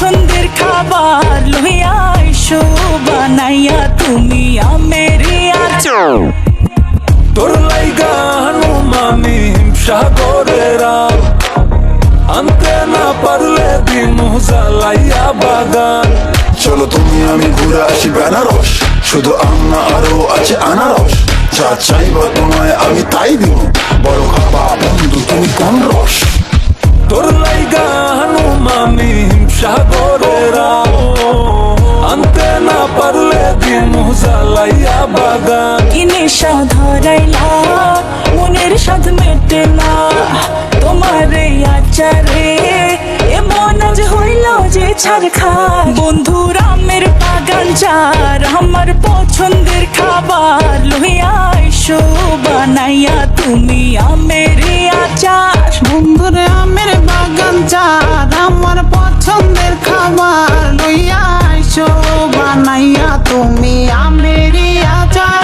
পছন্দের খাবার লইয়া আইসো বানাইয়া তুমি আমেরি আচার। তোর লাইগা হনুমানি সাগরেরা আনতে না পারলে দিমু জ্বালাইয়া বাগান। চলো তুমি আমি ঘুরে আসি বেনারস, শুধু আম্মা আরো আছে আনারস। যা চাইবা তোমায় আমি তাই দিব, বড় খাবা বন্ধু তুমি কোন রস। তোর লাইগা হনুমানি সাগরেরা আনতে না পারলে দিমু জ্বালাইয়া বাগান। কি নেশা ধরাইলা মনের সাথ মেটে না তোমার এই আচারে, এমন আজ হইল যে ছাড়খা। বন্ধুর আমের বাগান চার আমার পছন্দের খাবার লইয়া আইসো বানাইয়া তুমি আমেরি আচার। বন্ধুর আমের বাগান চার আমার পছন্দের খাবার লইয়া আইসো বানাইয়া তুমি আমেরি আচার।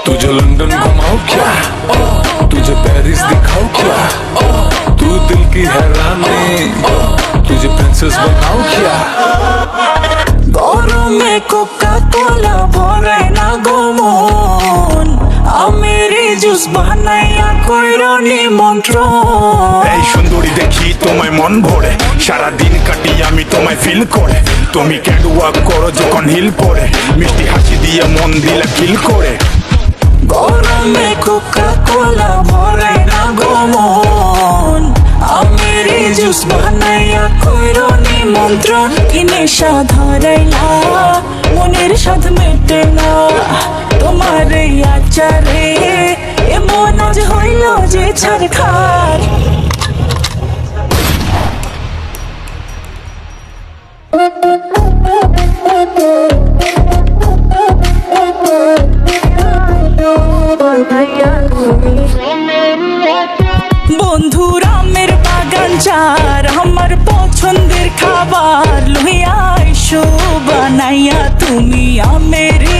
तुझे लंदन घुमाओ क्या, तुझे पेरिस दिखाओ क्या, तू दिल की है रानी, तुझे प्रिंसेस बनाओ क्या। গরমে কোকা কোলা ভরে না গমন আমেরি জুস বানাইয়া কইরো নিমন্ত্রণ। এই সুন্দরী দেখি তোমায় মন ভরে, সারাদিন কাটি আমি তোমায় ফিল করে। তুমি ক্যাট ওয়াক করো যখন হিল পরে, মিষ্টি হাসি দিয়ে মন দিলে ফিল করে। গরমে কোকা কোলা ভরে না গমন আমেরি জুস বানাইয়া কইরো নিমন্ত্রণ। কি নেশা ধরাইলা মনের সাথ মেটে না তোমার এই আচারে, এমন আজ হইল যে ছাড়খার। বন্ধুর আমের বাগান চার আমার পছন্দের খাবার লইয়া আইসো বানাইয়া তুমি আমেরি